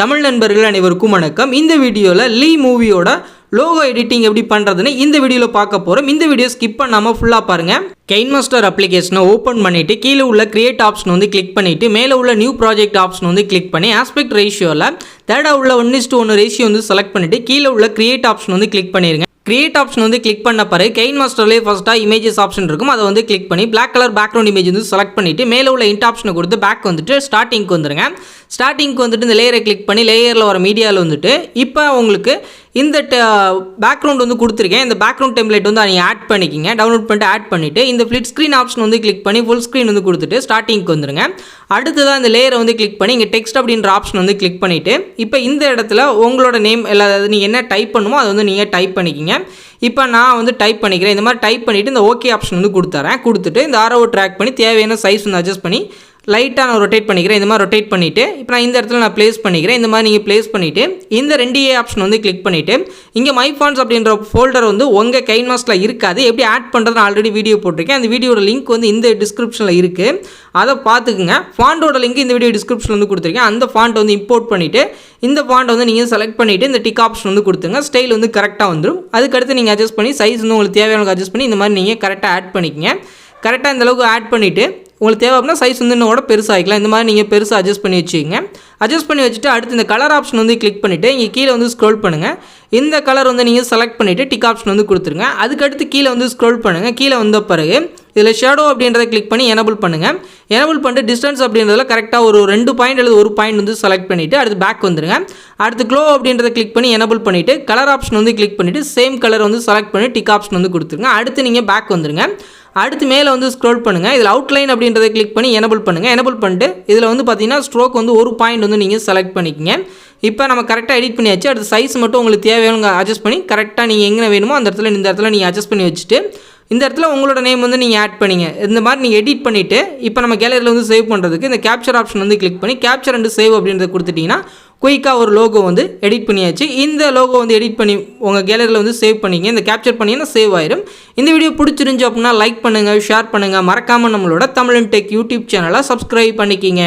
தமிழ் நண்பர்கள் அனைவருக்கும் வணக்கம். இந்த வீடியோவில் லீ மூவியோட லோகோ எடிட்டிங் எப்படி பண்ணுறதுன்னு இந்த வீடியோவில் பார்க்க போகிறோம். இந்த வீடியோ ஸ்கிப் பண்ணாமல் ஃபுல்லாக பாருங்கள். கைன்மாஸ்டர் அப்ளிகேஷனை ஓப்பன் பண்ணிவிட்டு கீழே உள்ள கிரியேட் ஆப்ஷன் வந்து கிளிக் பண்ணிவிட்டு மேலே உள்ள நியூ ப்ராஜெக்ட் ஆப்ஷன் வந்து கிளிக் பண்ணி ஆஸ்பெக்ட் ரேஷியோவில் தேர்டாக உள்ள 1:1 ரேஷியோ வந்து செலக்ட் பண்ணிவிட்டு கீழே உள்ள கிரியேட் ஆப்ஷன் வந்து கிளிக் பண்ணிடுங்க. கிரியேட் ஆப்ஷன் வந்து கிளிக் பண்ண பிறகு கைன்மாஸ்டர்லேயே ஃபஸ்ட்டாக இமேஜஸ் ஆப்ஷன் இருக்கும். அதை வந்து கிளிக் பண்ணி பிளாக் கலர் பேக்ரவுண்ட் இமேஜ் வந்து செலக்ட் பண்ணிவிட்டு மேலே உள்ள இன்ட் ஆப்ஷனை கொடுத்து பேக் வந்துட்டு ஸ்டார்டிங்க்கு வந்துடுங்க. ஸ்டார்டிங்க்கு வந்துட்டு இந்த லேயரை கிளிக் பண்ணி லேயரில் வர மீடியாவில் வந்துட்டு இப்போ உங்களுக்கு இந்த பேக்ரவுண்ட் வந்து கொடுத்துருக்கேன். இந்த பேக்ரவுண்ட் டெம்ப்ளேட் வந்து நீங்கள் ஆட் பண்ணிக்கிங்க. டவுன்லோட் பண்ணிட்டு ஆட் பண்ணிவிட்டு இந்த ஃப்ளிட் ஸ்க்ரீன் ஆப்ஷன் வந்து கிளிக் பண்ணி ஃபுல் ஸ்க்ரீன் வந்து கொடுத்துட்டு ஸ்டார்டிங்க்கு வந்துடுங்க. அடுத்ததாக இந்த லேயரை வந்து கிளிக் பண்ணி இங்கே டெக்ஸ்ட் அப்படின்ற ஆப்ஷன் வந்து கிளிக் பண்ணிவிட்டு இப்போ இந்த இடத்துல உங்களோட நேம் எல்லாவது நீங்கள் என்ன டைப் பண்ணுமோ அதை வந்து நீங்கள் டைப் பண்ணிக்கிங்க. இப்போ நான் வந்து டைப் பண்ணிக்கிறேன். இந்த மாதிரி டைப் பண்ணிவிட்டு இந்த ஓகே ஆப்ஷன் வந்து கொடுத்துட்டு இந்த ஆரோவை ட்ராக் பண்ணி தேவையான சைஸ் வந்து அட்ஜஸ்ட் பண்ணி லைட்டாக நான் ரொட்டேட் பண்ணிக்கிறேன். இந்த மாதிரி ரொட்டேட் பண்ணிவிட்டு இப்போ நான் இந்த இடத்துல நான் ப்ளேஸ் பண்ணிக்கிறேன். இந்த மாதிரி நீங்கள் ப்ளேஸ் பண்ணிவிட்டு இந்த 2A ஆப்ஷன் வந்து கிளிக் பண்ணிவிட்டு இங்கே மை ஃபாண்ட்ஸ் அப்படின்ற ஃபோல்டர் வந்து உங்கள் கைன்மாஸ்டரில் இருக்காது. எப்படி ஆட் பண்ணுறது நான் ஆல்ரெடி வீடியோ போட்டிருக்கேன். அந்த வீடியோட லிங்க் வந்து இந்த டிஸ்கிரிப்ஷனில் இருக்குது. அதை பார்த்துக்குங்க. ஃபாண்டோட லிங்க் இந்த வீடியோ டிஸ்கிரிப்ஷனில் வந்து கொடுத்துருக்கேன். அந்த ஃபாண்ட் வந்து இம்போர்ட் பண்ணிவிட்டு இந்த ஃபாண்ட் வந்து நீங்கள் செலக்ட் பண்ணிவிட்டு இந்த டிக் ஆப்ஷன் வந்து கொடுத்துங்க. ஸ்டைல் வந்து கரெக்டாக வந்துடும். அதுக்கடுத்து நீங்கள் அட்ஜஸ்ட் பண்ணி சைஸ் வந்து உங்களுக்கு தேவையான அட்ஜஸ்ட் பண்ணி இந்த மாதிரி நீங்கள் கரெக்டாக ஆட் பண்ணிக்கங்க. கரெக்டாக இந்தளவுக்கு ஆட் பண்ணிவிட்டு உங்களுக்கு தேவை அப்படின்னா சைஸ் வந்து இன்னோட பெருசாகிக்கலாம். இந்த மாதிரி நீங்கள் பெருசாக அட்ஜஸ்ட் பண்ணி வச்சுக்கோங்க. அட்ஜஸ்ட் பண்ணி வச்சுட்டு அடுத்து இந்த கலர் ஆப்ஷன் வந்து கிளிக் பண்ணிவிட்டு இங்கே கீழே வந்து ஸ்க்ரோல் பண்ணுங்கள். இந்த கலர் வந்து நீங்கள் செலக்ட் பண்ணிவிட்டு டிக் ஆப்ஷன் வந்து கொடுத்துருங்க. அதுக்கடுத்து கீழே வந்து ஸ்க்ரோல் பண்ணுங்கள். கீழே வந்த பிறகு இதில் ஷேடோ அப்படின்றத கிளிக் பண்ணி எனபிள் பண்ணுங்கள். எனபிள் பண்ணிட்டு டிஸ்டன்ஸ் அப்படின்றதில் கரெக்டாக ஒரு 2 பாயிண்ட் அல்லது 1 பாயிண்ட் வந்து செலக்ட் பண்ணிவிட்டு அடுத்து பேக் வந்துடுங்க. அடுத்து க்ளோ அப்படின்றத கிளிக் பண்ணி எனபிள் பண்ணிவிட்டு கலர் ஆப்ஷன் வந்து கிளிக் பண்ணிவிட்டு சேம் கலர் வந்து செலக்ட் பண்ணி டிக் ஆப்ஷன் வந்து கொடுத்துருங்க. அடுத்து நீங்கள் பேக் வந்துடுங்க. அடுத்து மேலே வந்து ஸ்க்ரோல் பண்ணுங்கள். இதில் அவுட்லைன் அப்படின்றத கிளிக் பண்ணி எனபிள் பண்ணுங்கள். எனபிள் பண்ணிட்டு இதில் வந்து பார்த்தீங்கன்னா ஸ்ட்ரோக் வந்து 1 பாயிண்ட் வந்து நீங்கள் செலக்ட் பண்ணிக்கங்க. இப்போ நம்ம கரெக்டாக எடிட் பண்ணியாச்சு. அடுத்து சைஸ் மட்டும் உங்களுக்கு தேவையான அட்ஜஸ்ட் பண்ணி கரெக்டாக நீங்கள் எங்கே வேணுமோ அந்த இடத்துல இந்த இடத்துல நீங்கள் அட்ஜஸ்ட் பண்ணி வச்சுட்டு இந்த இடத்துல உங்களோட நேம் வந்து நீங்கள் ஆட் பண்ணிங்க. இந்த மாதிரி நீங்கள் எடிட் பண்ணிவிட்டு இப்போ நம்ம கேலரியில் வந்து சேவ் பண்ணுறதுக்கு இந்த கேப்சர் ஆப்ஷன் வந்து கிளிக் பண்ணி கேப்சர் அண்ட் சேவ் அப்படின்றத கொடுத்துட்டிங்கன்னா குயிக்காக ஒரு லோகோ வந்து எடிட் பண்ணியாச்சு. இந்த லோகோ வந்து எடிட் பண்ணி உங்கள் கேலரியில் வந்து சேவ் பண்ணிங்க. இந்த கேப்சர் பண்ணிங்கன்னா சேவ் ஆயிடும். இந்த வீடியோ பிடிச்சிருந்துச்சு அப்படின்னா லைக் பண்ணுங்கள், ஷேர் பண்ணுங்கள். மறக்காமல் நம்மளோட தமிழன் டெக் யூடியூப் சேனலை சப்ஸ்கிரைப் பண்ணிக்கிங்க.